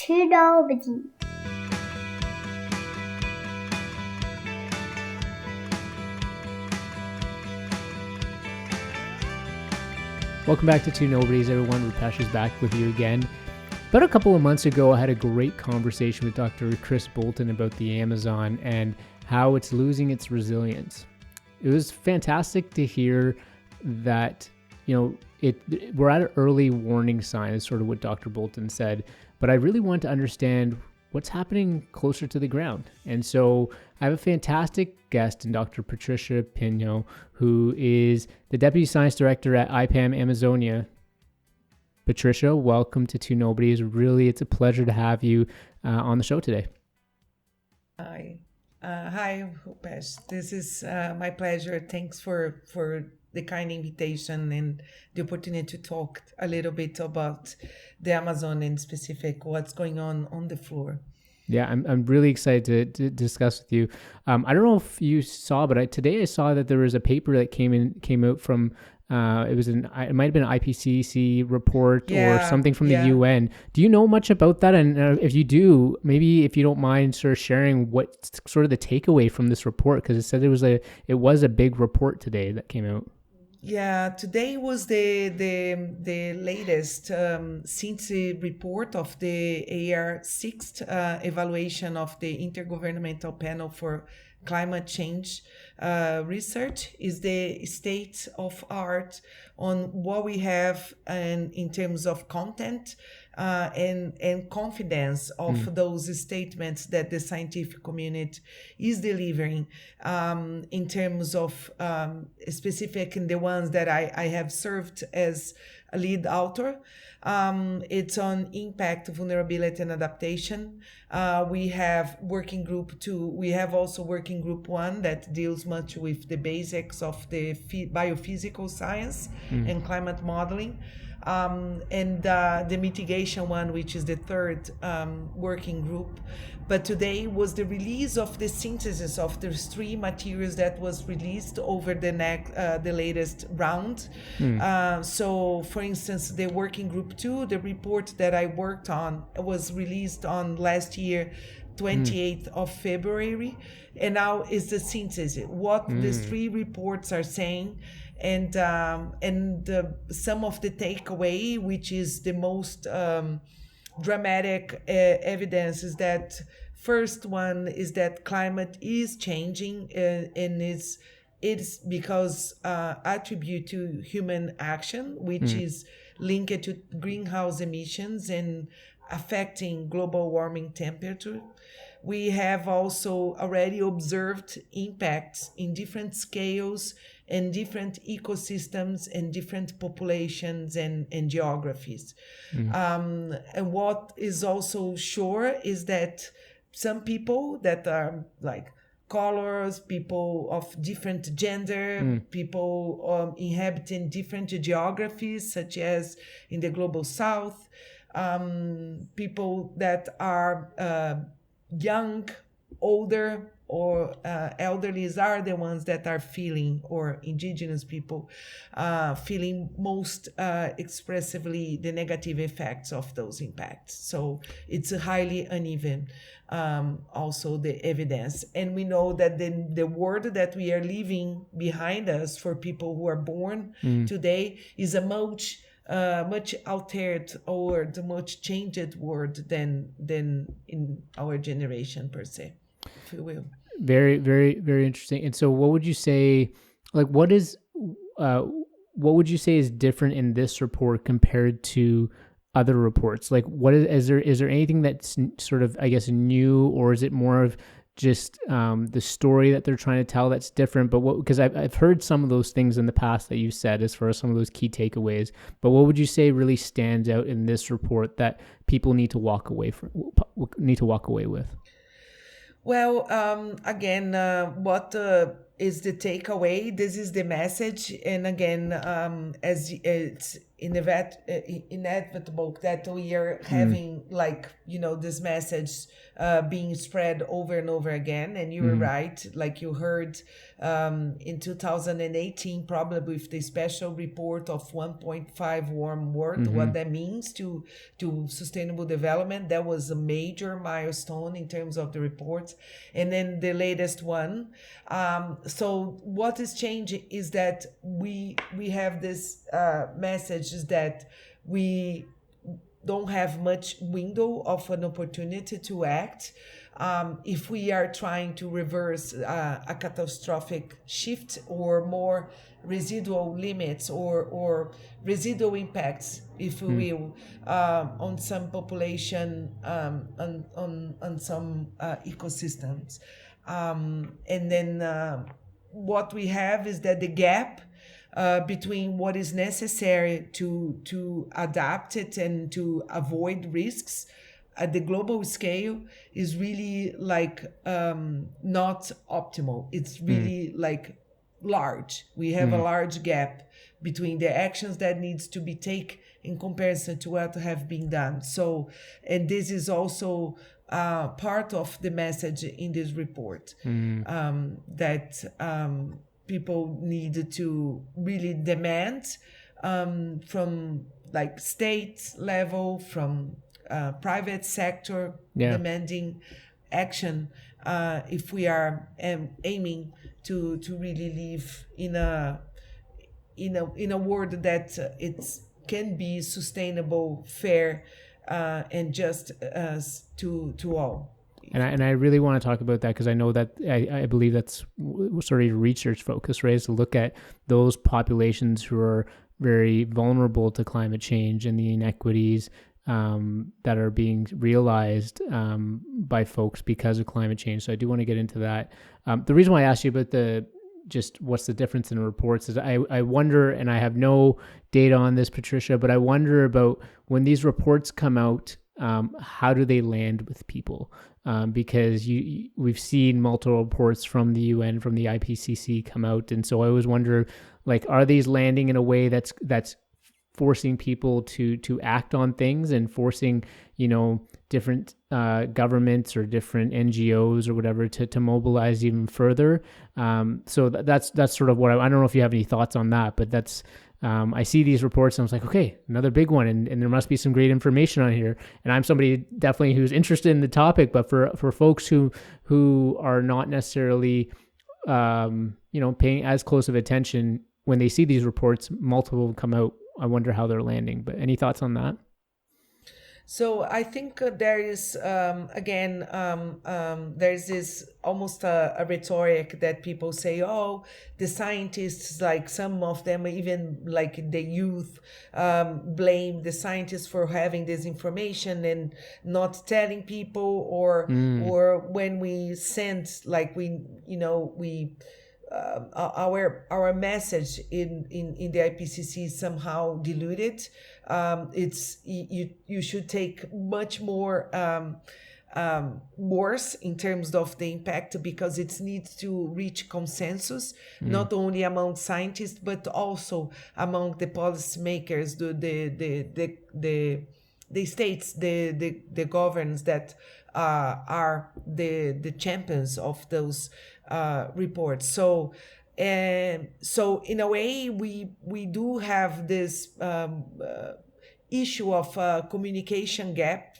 to nobody. Welcome back to Two Nobodies, everyone. Rupesh is back with you again. About a couple of months ago, I had a great conversation with Dr. Chris Bolton about the Amazon and how it's losing its resilience. It was fantastic to hear that, we're at an early warning sign, is sort of what Dr. Bolton said, but I really want to understand what's happening closer to the ground. And so I have a fantastic guest in Dr. Patricia Pinho, who is the Deputy Science Director at IPAM Amazonia. Patricia, welcome to Two Nobodies. Really, it's a pleasure to have you on the show today. Hi, Rupesh. This is my pleasure. Thanks for the kind invitation and the opportunity to talk a little bit about the Amazon and specific what's going on the floor. Yeah, I'm really excited to discuss with you. I don't know if you saw, but today I saw that there was a paper that came out from it might have been an IPCC report or something from the UN. Do you know much about that? And if you do, maybe if you don't mind sort of sharing what sort of the takeaway from this report, because it said it was a big report today that came out. Yeah, today was the latest synthesis report of the AR6 evaluation of the Intergovernmental Panel for Climate Change Research. Is the state of art on what we have and in terms of content and confidence of those statements that the scientific community is delivering in terms of specific in the ones that I have served as a lead author. It's on impact, vulnerability, and adaptation. We have working group 2. We have also working group 1 that deals much with the basics of the biophysical science and climate modeling. And the mitigation one, which is the third working group. But today was the release of the synthesis of the 3 materials that was released over the latest round. So, for instance, the working group 2, the report that I worked on was released on last year, 28th of February, and now is the synthesis, what these 3 reports are saying. And some of the takeaway, which is the most dramatic evidence, is that first one is that climate is changing and it's because attribute to human action, which is linked to greenhouse emissions and affecting global warming temperature. We have also already observed impacts in different scales and different ecosystems and different populations and geographies. And what is also sure is that some people that are like colors, people of different gender, people inhabiting different geographies, such as in the global south, people that are young, older, or elderly are the ones that are feeling, or indigenous people feeling most expressively the negative effects of those impacts. So it's highly uneven, also the evidence. And we know that the world that we are leaving behind us for people who are born today is a much altered or the much changed world than in our generation per se, if you will. Very, very, very interesting. And so what would you say, like, what would you say is different in this report compared to other reports? Like, is there anything that's sort of, I guess, new, or is it more of just the story that they're trying to tell that's different? But because I've heard some of those things in the past that you said as far as some of those key takeaways, but what would you say really stands out in this report that people need to walk away with? Well, again, what is the takeaway. This is the message. And again, as it's inevitable that we are having like, this message being spread over and over again. And you were right, like you heard in 2018, probably with the special report of 1.5 warm world, what that means to sustainable development. That was a major milestone in terms of the reports. And then the latest one. So what is changing is that we have this message is that we don't have much window of an opportunity to act if we are trying to reverse a catastrophic shift or more residual limits or residual impacts, if we will, on some population, on some ecosystems. And then what we have is that the gap between what is necessary to adapt it and to avoid risks at the global scale is really like not optimal. It's really like large. We have a large gap between the actions that needs to be taken in comparison to what have been done. So, and this is also part of the message in this report, that people need to really demand from like state level, from private sector, demanding action if we are aiming to really live in a world that it can be sustainable, fair, and just to all. And I really want to talk about that because I know that I believe that's sort of your research focus, right? Is to look at those populations who are very vulnerable to climate change and the inequities that are being realized by folks because of climate change. So I do want to get into that. The reason why I asked you about just what's the difference in the reports is I wonder, and I have no data on this, Patricia, but I wonder about when these reports come out, how do they land with people? Because we've seen multiple reports from the UN, from the IPCC come out. And so I always wonder, like, are these landing in a way that's forcing people to act on things and forcing, different governments or different NGOs or whatever to mobilize even further? So that's sort of what I don't know if you have any thoughts on that, but that's, I see these reports and I was like, okay, another big one. And there must be some great information on here. And I'm somebody definitely who's interested in the topic, but for folks who are not necessarily, paying as close of attention when they see these reports, multiple come out, I wonder how they're landing. But any thoughts on that? So I think there is, there's this almost a rhetoric that people say, oh, the scientists, like some of them, even like the youth, blame the scientists for having this information and not telling people, or when we send, like our message in the IPCC is somehow diluted. It's you should take much more worse in terms of the impact, because it needs to reach consensus, not only among scientists but also among the policymakers, the states, the governments that are the champions of those reports. So in a way, we do have this issue of communication gap,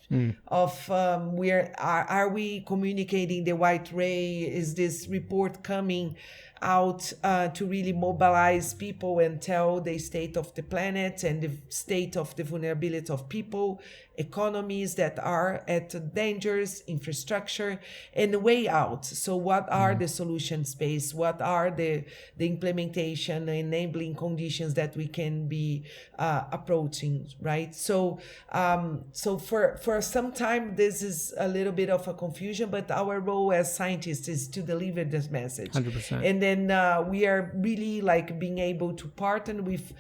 of where are we communicating the right way? Is this report coming out to really mobilize people and tell the state of the planet and the state of the vulnerability of people, economies that are at dangers, infrastructure, and the way out? So what are the solution space? What are the implementation, enabling conditions that we can be approaching, right? So for sometimes this is a little bit of a confusion, but our role as scientists is to deliver this message. 100%. And then we are really like being able to partner with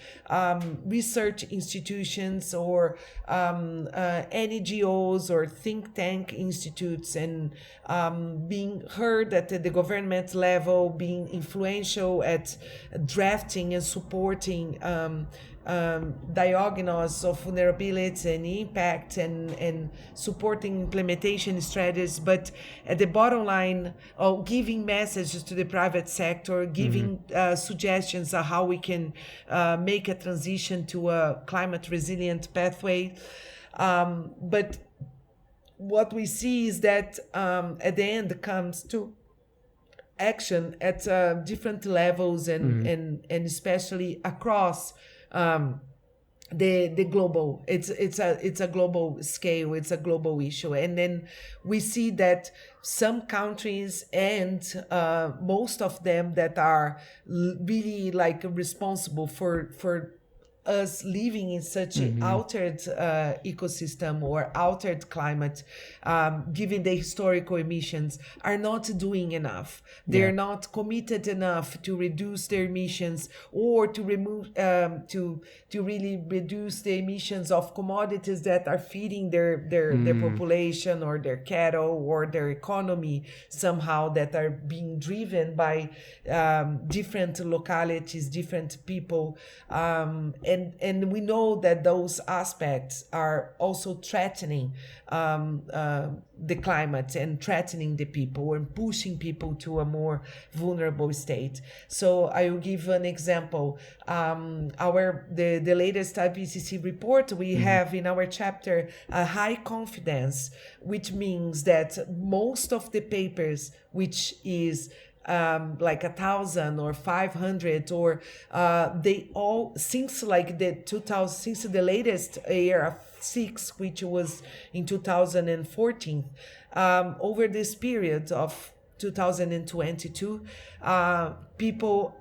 research institutions or NGOs or think tank institutes, and being heard at the government level, being influential at drafting and supporting diagnosis of vulnerability and impact, and supporting implementation strategies, but at the bottom line, giving messages to the private sector, giving suggestions on how we can make a transition to a climate resilient pathway. But what we see is that at the end comes to action at different levels, and especially across the global. It's a global scale. It's a global issue, and then we see that some countries and most of them that are really like responsible for us living in such an altered ecosystem or altered climate, given the historical emissions, are not doing enough. They're not committed enough to reduce their emissions, or to remove to really reduce the emissions of commodities that are feeding their population or their cattle or their economy somehow, that are being driven by different localities, different people, and we know that those aspects are also threatening the climate and threatening the people and pushing people to a more vulnerable state. So I will give an example. The latest IPCC report, we have in our chapter a high confidence, which means that most of the papers, which is like 1,000 or 500, or they all, since like since the latest AR6, which was in 2014, over this period of 2022, people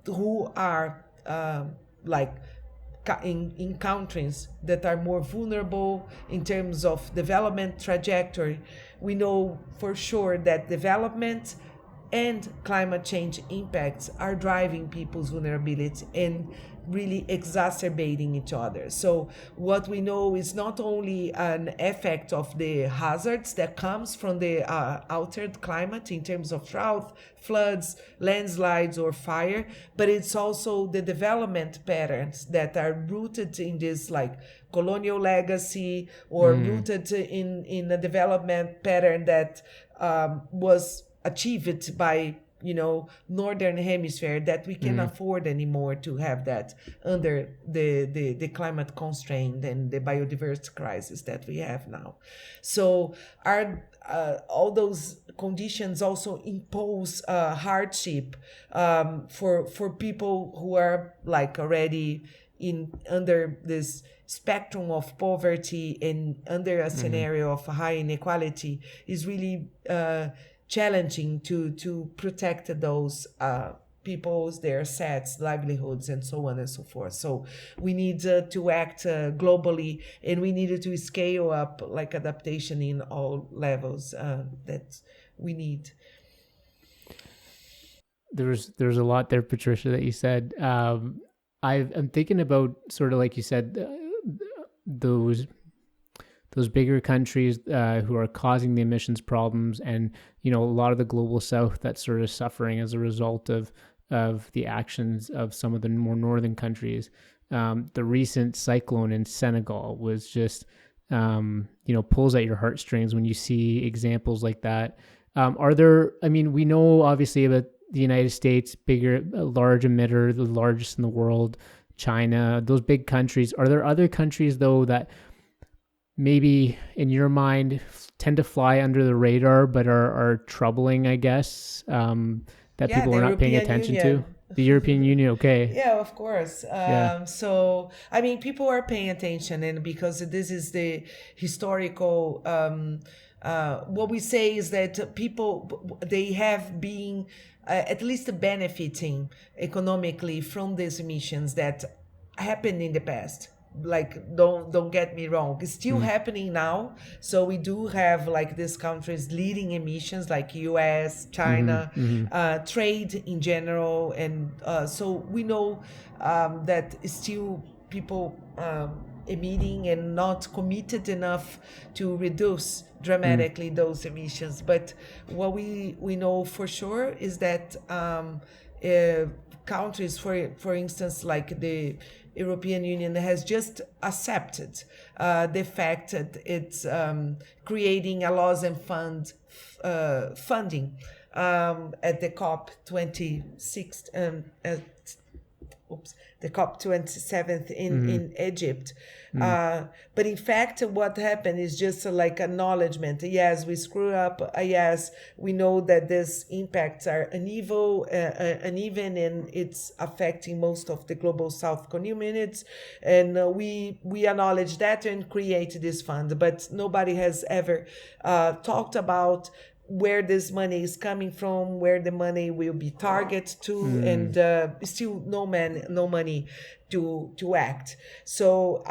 who are like in countries that are more vulnerable in terms of development trajectory, we know for sure that development and climate change impacts are driving people's vulnerability and really exacerbating each other. So what we know is not only an effect of the hazards that comes from the altered climate in terms of drought, floods, landslides, or fire, but it's also the development patterns that are rooted in this like colonial legacy, or rooted in a development pattern that was achieved by northern hemisphere, that we can afford anymore to have that under the climate constraint and the biodiversity crisis that we have now. So all those conditions also impose hardship for people who are like already under this spectrum of poverty and under a scenario of high inequality. Is really challenging to protect those peoples, their assets, livelihoods, and so on and so forth. So we need to act globally, and we needed to scale up like adaptation in all levels that we need. There's a lot there, Patricia, that you said. I'm thinking about sort of like you said, those bigger countries who are causing the emissions problems, and a lot of the global south that's sort of suffering as a result of the actions of some of the more northern countries. The recent cyclone in Senegal was just pulls at your heartstrings when you see examples like that. We know obviously about the United States, large emitter, the largest in the world, China, those big countries. Are there other countries though that maybe in your mind tend to fly under the radar but are troubling, I guess, that people are not paying attention to? The European Union, okay. Yeah, of course. So, people are paying attention, and because this is the historical, what we say is that people, they have been at least benefiting economically from these emissions that happened in the past. like don't get me wrong, it's still happening now. So we do have like these countries leading emissions like US, China, trade in general, and so we know that still people emitting and not committed enough to reduce dramatically those emissions. But what we know for sure is that countries, for instance, like the European Union, has just accepted the fact that it's creating a laws and funding at the COP 26 the COP 27th in Egypt. But in fact, what happened is just like acknowledgement. Yes, we screw up. Yes, we know that these impacts are uneven, and it's affecting most of the global South communities. And we acknowledge that and create this fund. But nobody has ever talked about where this money is coming from, where the money will be targeted to, and still no money to act. So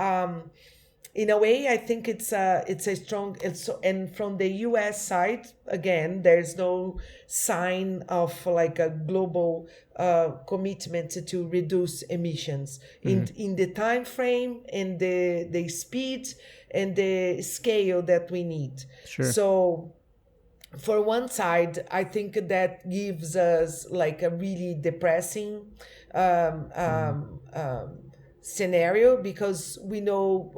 in a way, I think it's a strong, and from the US side, again, there's no sign of like a global commitment to reduce emissions in the time frame, and the speed and the scale that we need. Sure. So for one side, I think that gives us like a really depressing scenario, because we know,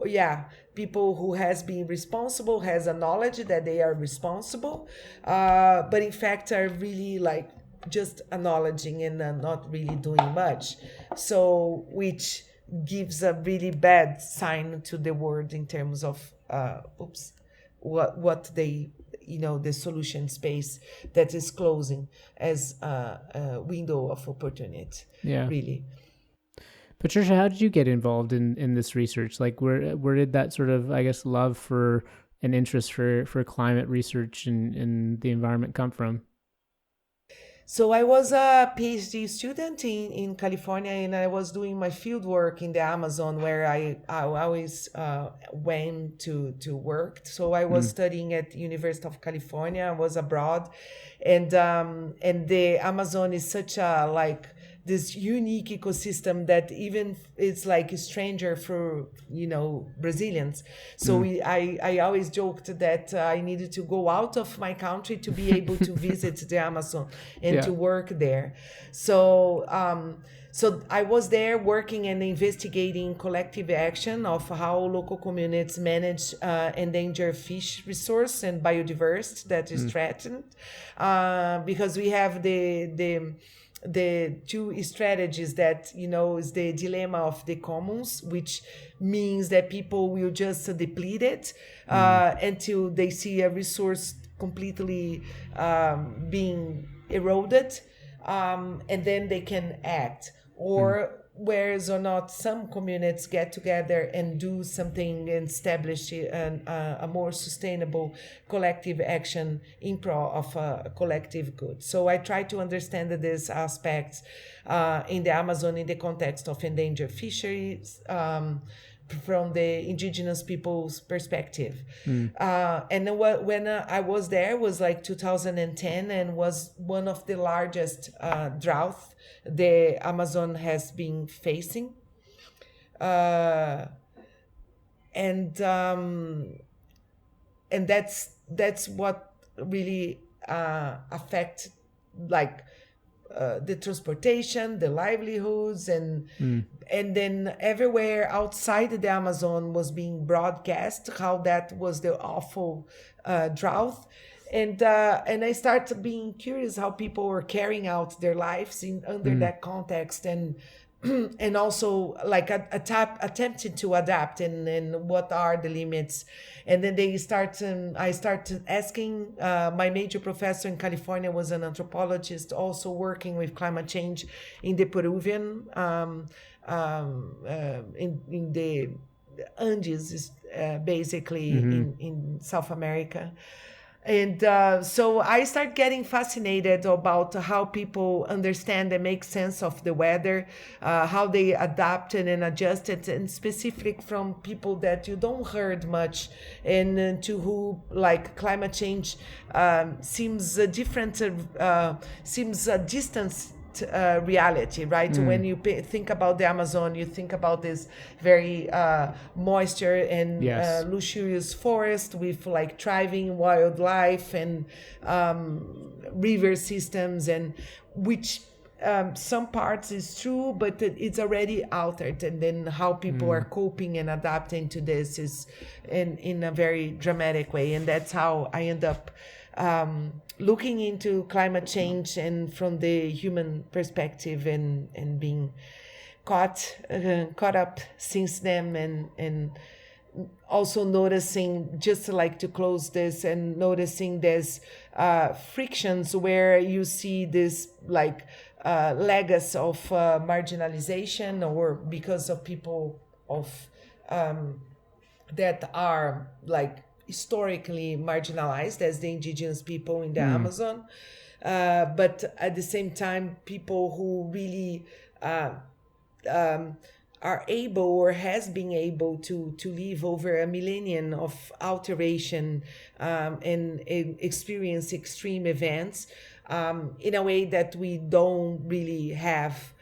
people who has been responsible has a knowledge that they are responsible, but in fact are really like just acknowledging and not really doing much. So which gives a really bad sign to the world in terms of what they, the solution space that is closing as a window of opportunity. Yeah, really. Patricia, how did you get involved in this research? Like, where did that sort of, I guess, love for and interest for climate research and the environment come from? So I was a PhD student in California, and I was doing my field work in the Amazon, where I always went to work. So I was studying at University of California. I was abroad, and the Amazon is such a like this unique ecosystem that even it's like a stranger for Brazilians. So I always joked that I needed to go out of my country to be able to visit the Amazon and to work there. So so I was there working and investigating collective action of how local communities manage endangered fish resource and biodiversity that is threatened, because we have the two strategies that is the dilemma of the commons, which means that people will just deplete it until they see a resource completely being eroded, and then they can act. Or whereas or not, some communities get together and do something and establish a more sustainable collective action in pro of a collective good. So I try to understand these aspects in the Amazon in the context of endangered fisheries, from the indigenous people's perspective. And then when I was there was like 2010, and was one of the largest droughts the Amazon has been facing. And that's what really affect like the transportation, the livelihoods, and then everywhere outside the Amazon was being broadcast how that was the awful drought. And I started being curious how people were carrying out their lives under that context, and also like attempting to adapt, and what are the limits. And then I started asking, my major professor in California was an anthropologist also working with climate change in the Peruvian, in the Andes, basically in South America. And so I start getting fascinated about how people understand and make sense of the weather, how they adapted and adjusted, and specific from people that you don't heard much, and to who like climate change seems a different, seems a distance reality, right? When you think about the Amazon, you think about this very moisture and Yes. luxurious forest with like thriving wildlife and river systems, and which some parts is true, but it's already altered. And then how people are coping and adapting to this is in a very dramatic way. And that's how I end up looking into climate change and from the human perspective, and being caught up since then, and also noticing, just like to close this, and noticing there's frictions where you see this like legacy of marginalization, or because of people of that are like historically marginalized as the indigenous people in the Amazon, but at the same time people who really are able or has been able to live over a millennium of alteration, and experience extreme events in a way that we don't really have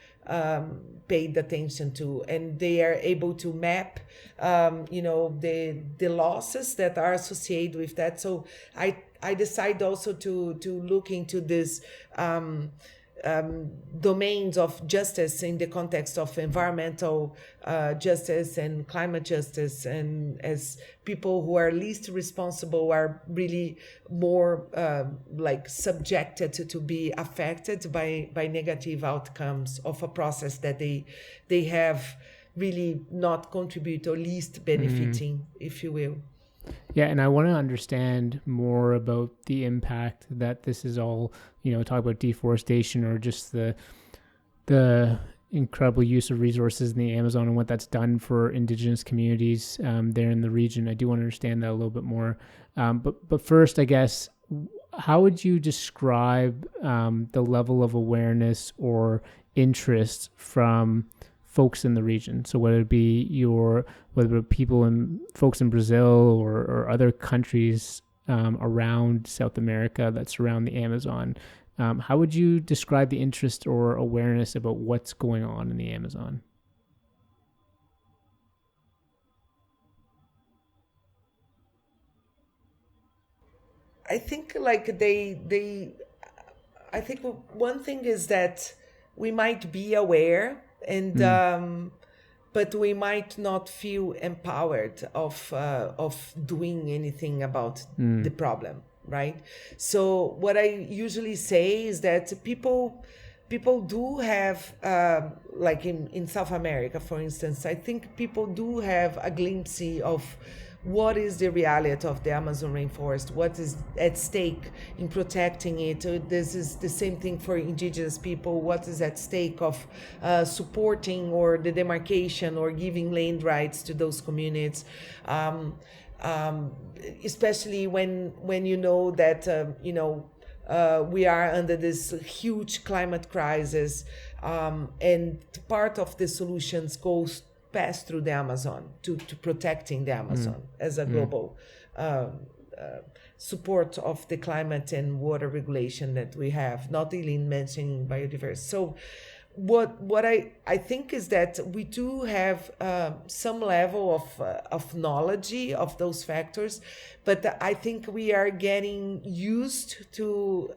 paid attention to, and they are able to map the losses that are associated with that. So I decided also to look into this domains of justice in the context of environmental justice and climate justice, and as people who are least responsible are really more like subjected to be affected by negative outcomes of a process that they have really not contribute or least benefiting, if you will. Yeah, and I want to understand more about the impact that this is all, talk about deforestation or just the incredible use of resources in the Amazon and what that's done for indigenous communities there in the region. I do want to understand that a little bit more. But first, I guess, how would you describe the level of awareness or interest from folks in the region? So whether it be people and folks in Brazil or other countries around South America that surround the Amazon, how would you describe the interest or awareness about what's going on in the Amazon? I think I think one thing is that we might be aware, and but we might not feel empowered of doing anything about the problem, right? So what I usually say is that people do have like in South America, for instance, I think people do have a glimpse of what is the reality of the Amazon rainforest, what is at stake in protecting it. This is the same thing for indigenous people, what is at stake of supporting or the demarcation or giving land rights to those communities, especially when you know that we are under this huge climate crisis, and part of the solutions goes pass through the Amazon to protecting the Amazon as a global support of the climate and water regulation that we have, not only mentioning biodiversity. So what I think is that we do have some level of knowledge of those factors, but I think we are getting used to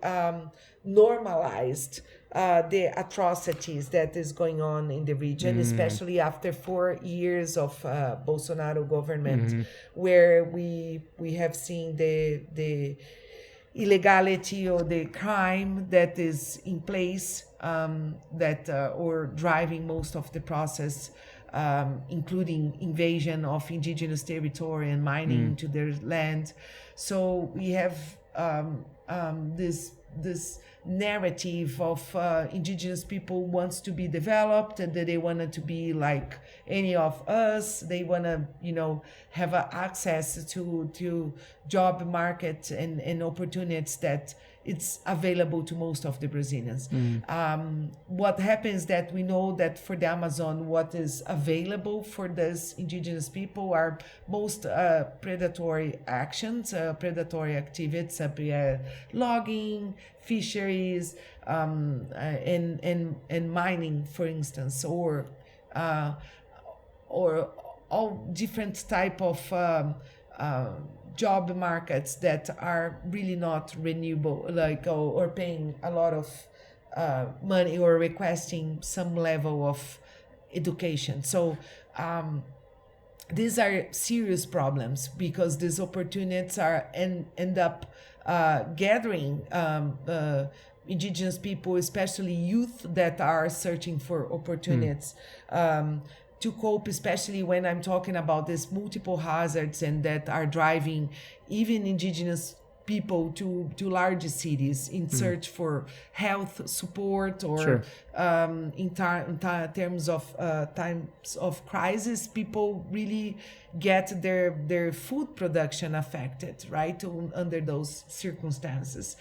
normalized the atrocities that is going on in the region, especially after 4 years of Bolsonaro government, where we have seen the illegality or the crime that is in place, that or driving most of the process, including invasion of indigenous territory and mining into their land. So we have this narrative of indigenous people wants to be developed, and that they wanted to be like any of us. They want to, have access to job market and opportunities that it's available to most of the Brazilians. What happens that we know that for the Amazon, what is available for these indigenous people are most predatory actions, predatory activities, logging, fisheries, and mining, for instance, or all different type of job markets that are really not renewable, like or paying a lot of money or requesting some level of education. So these are serious problems, because these opportunities are end up gathering indigenous people, especially youth, that are searching for opportunities. To cope, especially when I'm talking about these multiple hazards and that are driving even indigenous people to large cities in search for health support, or in terms of times of crisis, people really get their food production affected, right, under those circumstances.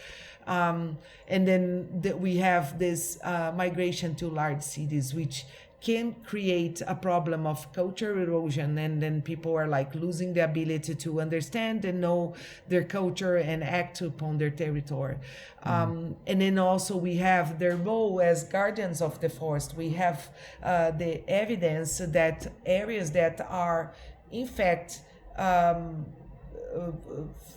And then we have this migration to large cities, which can create a problem of culture erosion, and then people are like losing the ability to understand and know their culture and act upon their territory. And then also we have their role as guardians of the forest. We have the evidence that areas that are in fact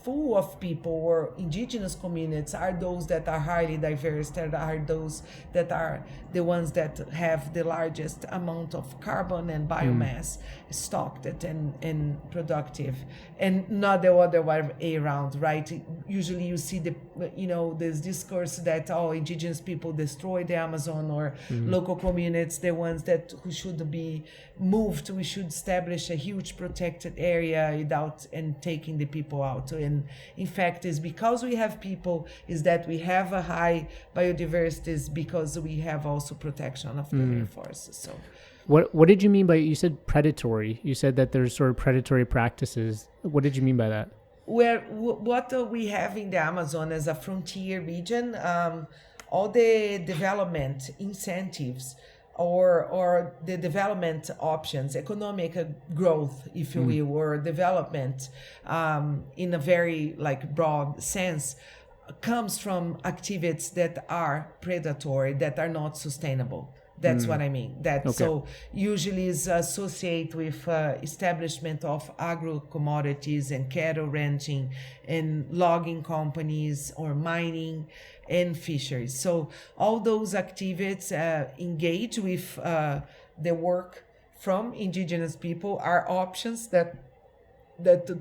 full of people or indigenous communities are those that are highly diverse, that are those that are the ones that have the largest amount of carbon and biomass stocked and productive, and not the other way around, right? Usually you see this discourse that indigenous people destroy the Amazon, or local communities, the ones who should be moved. We should establish a huge protected area without and taking the people out. And in fact, is because we have people, is that we have a high biodiversity, is because we have also protection of the rainforests. So what did you mean by, you said predatory? You said that there's sort of predatory practices. What did you mean by that? What we have in the Amazon as a frontier region, all the development incentives or the development options, economic growth, if you will, or development in a very broad sense, comes from activities that are predatory, that are not sustainable. That's what I mean. So usually is associated with establishment of agro commodities and cattle ranching and logging companies or mining and fisheries. So all those activities engage with the work from indigenous people are options that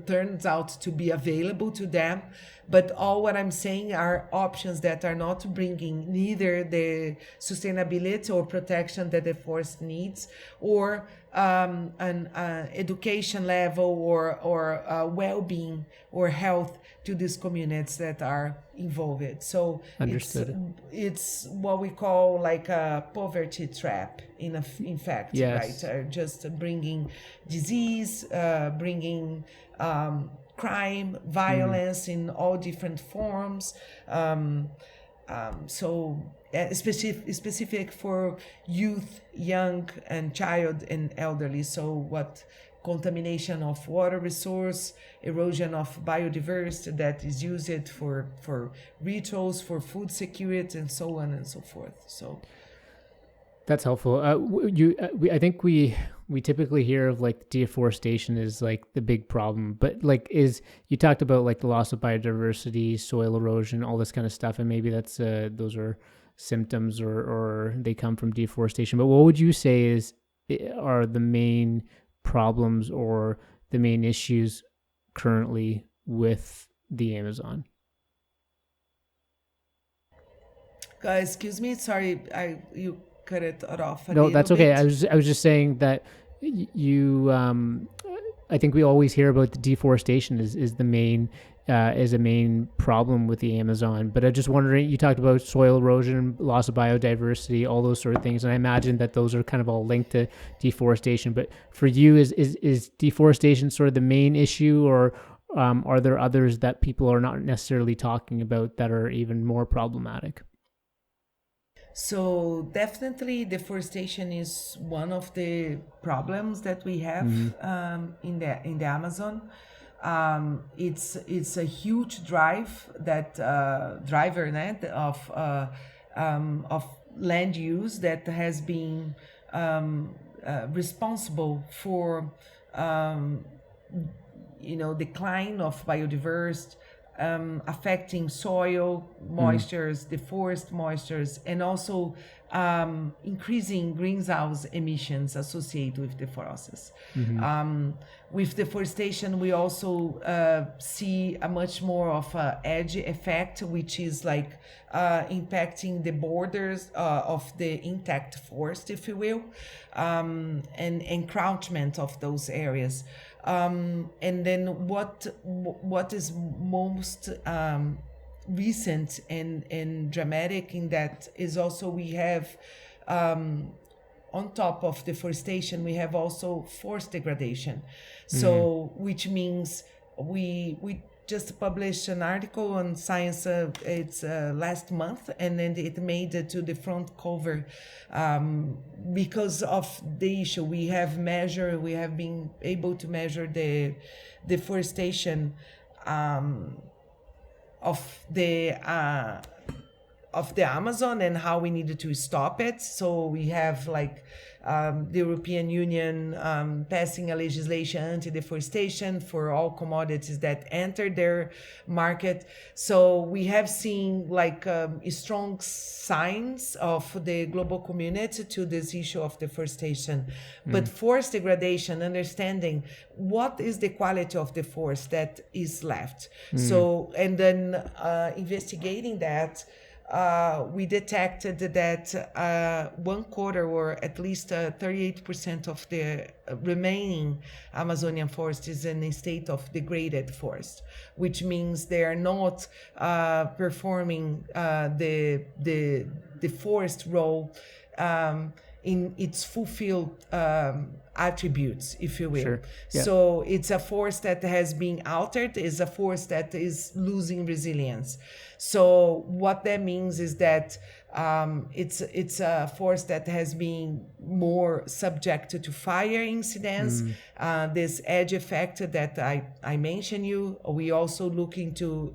turns out to be available to them. But all what I'm saying are options that are not bringing neither the sustainability or protection that the forest needs, or an education level or well-being or health to these communities that are involved. So it's what we call like a poverty trap in fact, yes. Right? Just bringing disease, bringing crime, violence in all different forms. So specific for youth, young, and child and elderly. So what contamination of water resource, erosion of biodiversity that is used for rituals, for food security, and so on and so forth. So that's helpful. I think we typically hear of deforestation is the big problem, but you talked about the loss of biodiversity, soil erosion, all this kind of stuff, and maybe that's those are symptoms or they come from deforestation. But what would you say are the main problems or the main issues currently with the Amazon? Excuse me, sorry, you cut it off. No, that's okay. I was just saying that you. I think we always hear about the deforestation is the main is a main problem with the Amazon. But I'm just wondering, you talked about soil erosion, loss of biodiversity, all those sort of things, and I imagine that those are kind of all linked to deforestation. But for you, is deforestation sort of the main issue, or are there others that people are not necessarily talking about that are even more problematic? So definitely deforestation is one of the problems that we have in the Amazon. It's a huge driver net of land use that has been responsible for decline of biodiversity, affecting soil moistures, the forest moistures, and also increasing greenhouse emissions associated with the process. With deforestation, we also see a much more of a edge effect, which is like impacting the borders of the intact forest, if you will, and encroachment of those areas. And then what is most recent and dramatic in that is also we have on top of deforestation we have also forest degradation. So which means we just published an article on Science, it's last month, and then it made it to the front cover because of the issue. We have been able to measure the deforestation of the Amazon and how we needed to stop it. So we have the European Union passing a legislation anti-deforestation for all commodities that enter their market. So we have seen strong signs of the global community to this issue of deforestation. But forest degradation, understanding what is the quality of the forest that is left. So, and then investigating that, we detected that 1/4 or at least 38% of the remaining Amazonian forest is in a state of degraded forest, which means they are not performing the forest role in its fulfilled attributes, if you will. Sure. Yeah. So it's a forest that has been altered, is a forest that is losing resilience. So what that means is that it's a forest that has been more subjected to fire incidents, this edge effect that I mentioned you. We also look into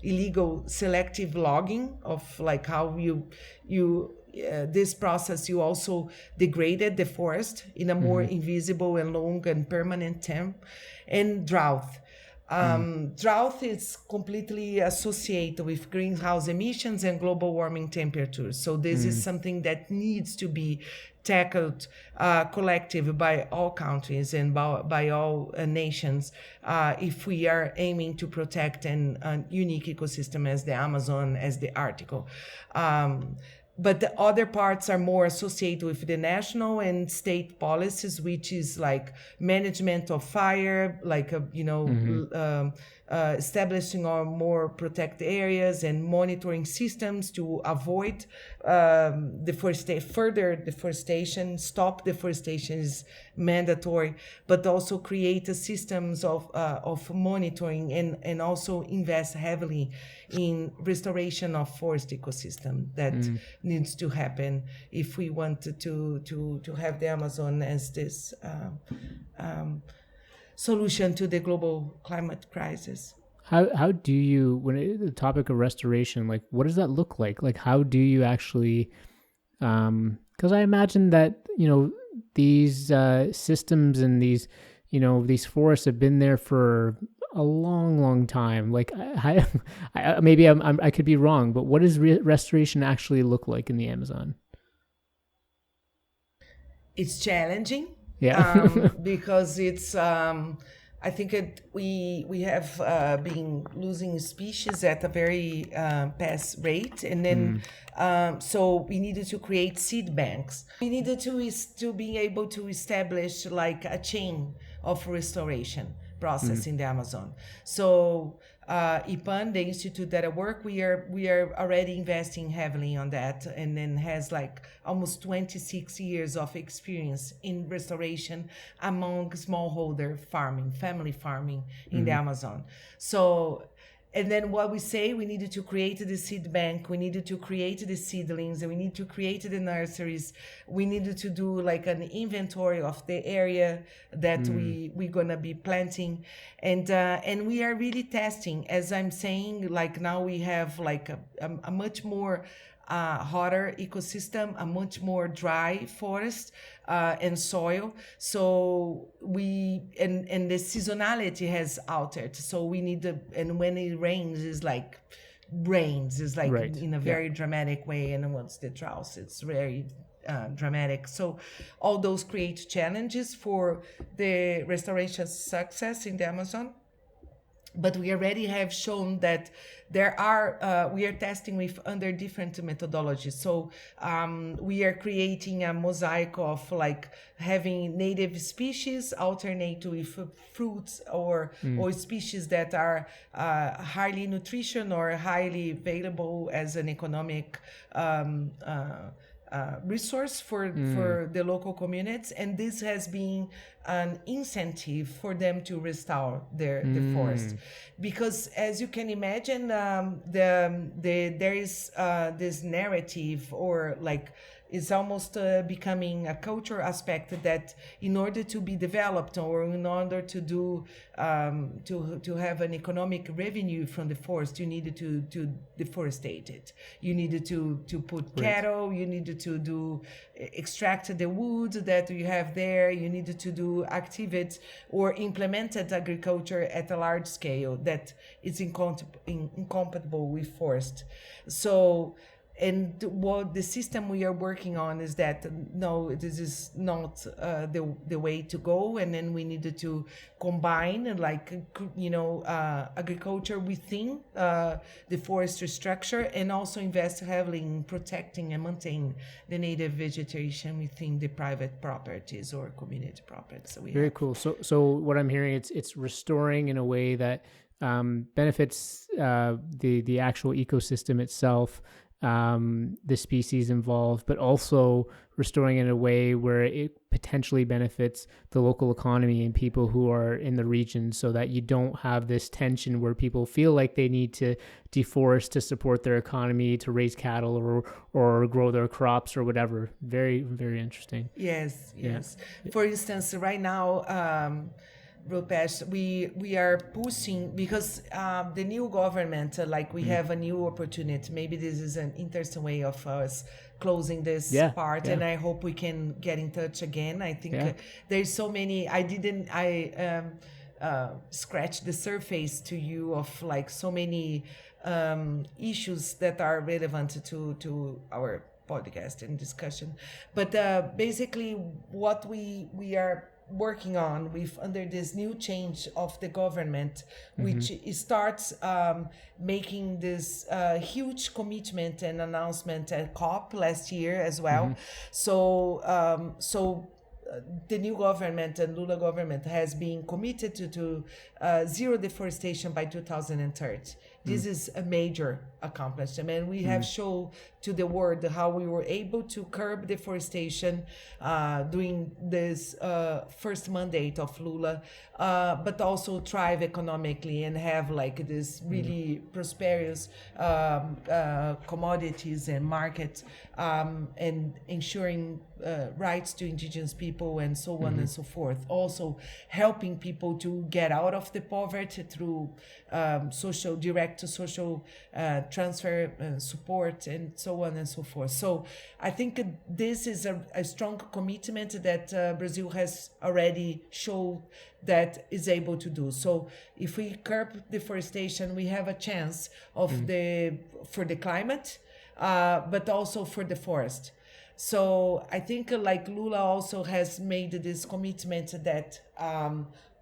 illegal selective logging of how you this process, you also degraded the forest in a more invisible and long and permanent term. And drought. Drought is completely associated with greenhouse emissions and global warming temperatures. So this is something that needs to be tackled collectively by all countries and by all nations if we are aiming to protect a unique ecosystem as the Amazon, as the Arctic. But the other parts are more associated with the national and state policies, which is management of fire, establishing our more protected areas and monitoring systems to avoid further deforestation. Stop deforestation is mandatory, but also create systems of monitoring and also invest heavily in restoration of forest ecosystem that needs to happen if we want to have the Amazon as this solution to the global climate crisis. How do you, the topic of restoration, what does that look like? How do you actually, because I imagine that, these systems and these, these forests have been there for a long, long time. Maybe I could be wrong, but what does restoration actually look like in the Amazon? It's challenging. Yeah. Because it's I think we have been losing species at a very fast rate, and then so we needed to create seed banks. We needed to be able to establish a chain of restoration. process in the Amazon. So IPAN, the institute that I work, we are already investing heavily on that, and then has like almost 26 years of experience in restoration among smallholder farming, family farming in the Amazon. So, and then what we say, we needed to create the seed bank, we needed to create the seedlings, and we need to create the nurseries. We needed to do like an inventory of the area that we're gonna be planting, and we are really testing. As I'm saying, like now we have like a much more hotter ecosystem, a much more dry forest and soil. So we and the seasonality has altered. So we need and when it rains, is like Right. in a very dramatic way, and once the drought, it's very dramatic. So all those create challenges for the restoration success in the Amazon. But we already have shown that there are we are testing with under different methodologies. So we are creating a mosaic of like having native species alternate with fruits or species that are highly nutrition or highly available as an economic resource for the local communities, and this has been an incentive for them to restore the forest, because as you can imagine, there is this narrative, or like is almost becoming a culture aspect, that in order to be developed, or in order to do to have an economic revenue from the forest, you needed to deforestate it. You needed to put cattle. You needed to do extract the wood that you have there. You needed to do activities or implemented agriculture at a large scale that is incompatible with forest. So. And what the system we are working on is that no, this is not the way to go. And then we needed to combine, like, agriculture within the forestry structure, and also invest heavily in protecting and maintaining the native vegetation within the private properties or community properties. So very cool. So what I'm hearing, it's restoring in a way that benefits the actual ecosystem itself, the species involved, but also restoring in a way where it potentially benefits the local economy and people who are in the region, so that you don't have this tension where people feel like they need to deforest to support their economy, to raise cattle or grow their crops or whatever. Very, very interesting. Yes. For instance, right now, Rupesh, we are pushing, because the new government, we have a new opportunity. Maybe this is an interesting way of us closing this part, and I hope we can get in touch again. I think there's so many. I scratched the surface to you of like so many issues that are relevant to our podcast and discussion. But basically, what we are working on with under this new change of the government, which starts making this huge commitment and announcement at COP last year as well. So the new government and Lula government has been committed to zero deforestation by 2030. This is a major accomplishment, and we have shown to the world how we were able to curb deforestation during this first mandate of Lula, but also thrive economically and have like this really prosperous commodities and market, and ensuring rights to indigenous people and so on and so forth. Also helping people to get out of the poverty through direct social transfer support and so on and so forth. So I think this is a strong commitment that Brazil has already shown that is able to do. So if we curb deforestation, we have a chance of for the climate, but also for the forest. So I think like Lula also has made this commitment that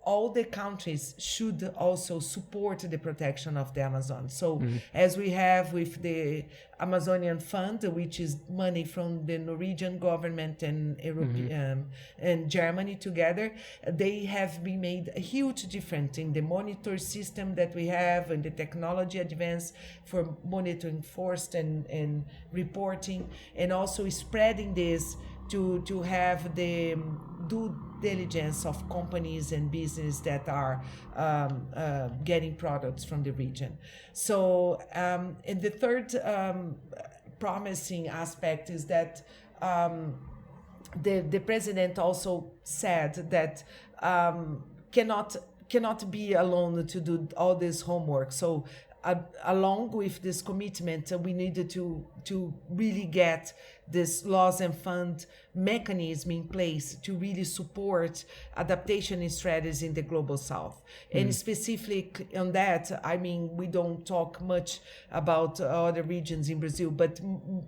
all the countries should also support the protection of the Amazon. So as we have with the Amazonian Fund, which is money from the Norwegian government and European and Germany together, they have been made a huge difference in the monitor system that we have and the technology advance for monitoring forest and reporting, and also spreading this to have the due diligence of companies and business that are getting products from the region. So, and the third promising aspect is that the president also said that cannot be alone to do all this homework. So along with this commitment, we needed to really get this laws and fund mechanism in place to really support adaptation strategies in the global south. And specific on that, I mean, we don't talk much about other regions in Brazil, but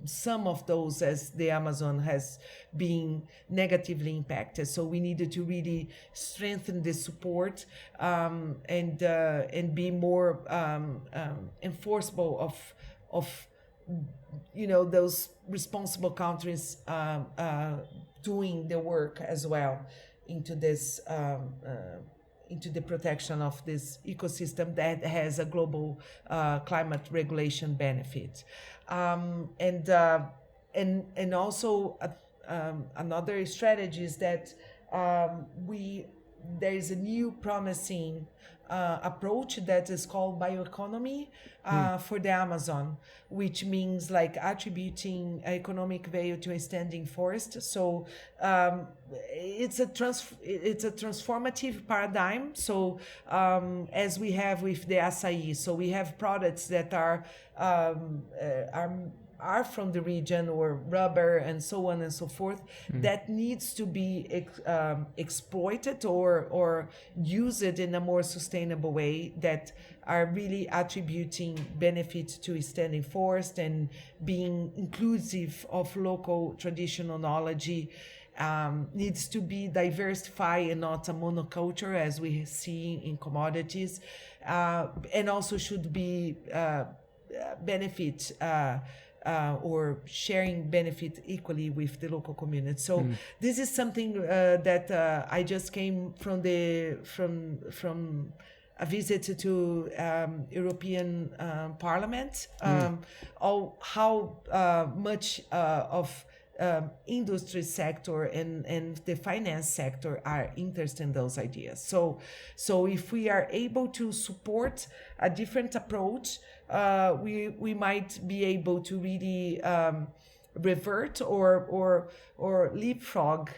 some of those, as the Amazon has been negatively impacted. So we needed to really strengthen the support and be more enforceable of those responsible countries doing the work as well into this into the protection of this ecosystem that has a global climate regulation benefit, and also another strategy is that there is a new promising approach that is called bioeconomy for the Amazon, which means like attributing economic value to a standing forest. So it's a transformative paradigm. So as we have with the acai, so we have products that are from the region, or rubber and so on and so forth, that needs to be exploited or used in a more sustainable way, that are really attributing benefit to standing forest and being inclusive of local traditional knowledge. Needs to be diversified and not a monoculture as we see in commodities, and also should be benefit or sharing benefit equally with the local community. So this is something that I just came from a visit to European Parliament. How much of industry sector and the finance sector are interested in those ideas. So if we are able to support a different approach, we might be able to really revert or leapfrog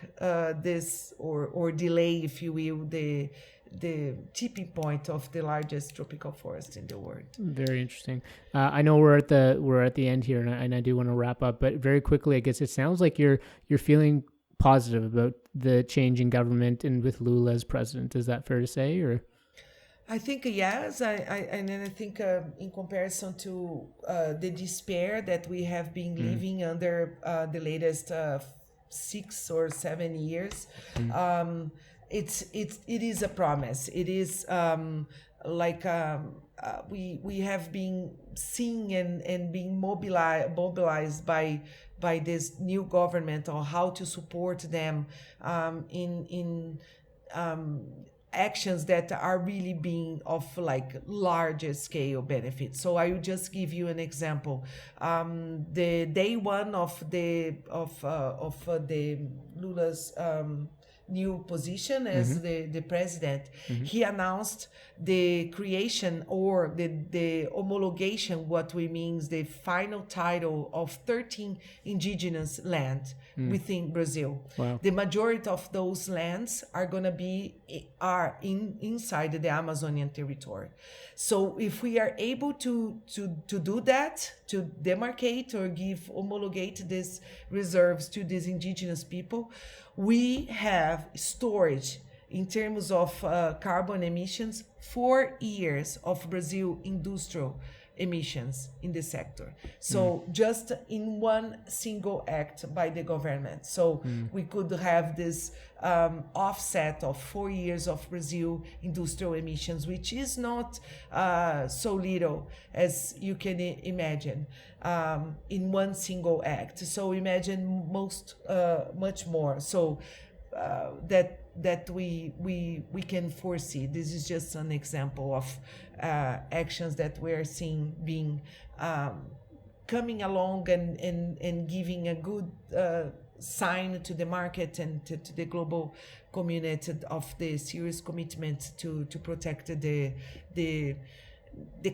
this or delay, if you will, the tipping point of the largest tropical forest in the world. Very interesting. I know we're at the end here, and I do want to wrap up, but very quickly, I guess it sounds like you're feeling positive about the change in government and with Lula as president. Is that fair to say, or? I think yes, I think in comparison to the despair that we have been living under the latest 6 or 7 years, it is a promise. It is we have been seeing and being mobilized by this new government on how to support them in actions that are really being of like larger scale benefits. So I will just give you an example. The day one of the Lula's new position as the president, he announced the creation or the homologation, what we means the final title of 13 indigenous land within Brazil. Wow. The majority of those lands are inside the Amazonian territory. So if we are able to do that, to demarcate or homologate these reserves to these indigenous people, we have storage in terms of carbon emissions 4 years of Brazil industrial emissions in the sector. So just in one single act by the government. So we could have this offset of 4 years of Brazil industrial emissions, which is not so little as you can imagine, in one single act. So imagine much more. So that we can foresee. This is just an example of actions that we are seeing being coming along and giving a good sign to the market and to the global community of the serious commitment to protect the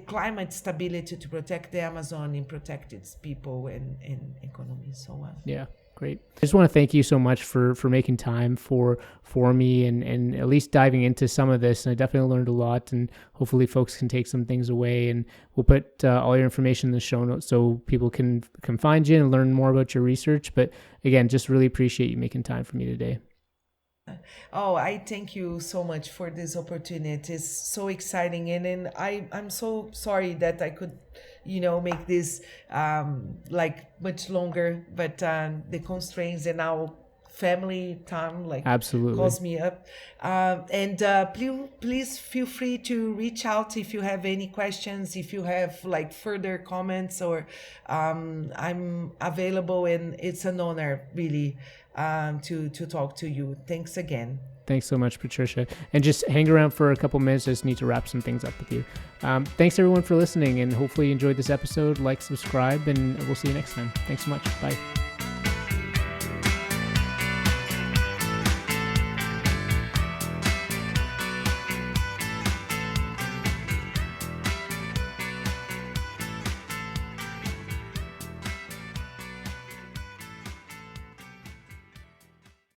climate stability, to protect the Amazon and protect its people and economy and so on. Yeah. Great. I just want to thank you so much for making time for me and at least diving into some of this. And I definitely learned a lot, and hopefully folks can take some things away. And we'll put all your information in the show notes so people can find you and learn more about your research. But again, just really appreciate you making time for me today. Oh, I thank you so much for this opportunity. It's so exciting. And I'm so sorry that I could, make this much longer, but the constraints and our family time absolutely calls me up. Please feel free to reach out if you have any questions, if you have further comments, or I'm available, and it's an honor really to talk to you. Thanks again. Thanks so much, Patricia. And just hang around for a couple minutes. I just need to wrap some things up with you. Thanks everyone for listening, and hopefully you enjoyed this episode. Like, subscribe, and we'll see you next time. Thanks so much. Bye.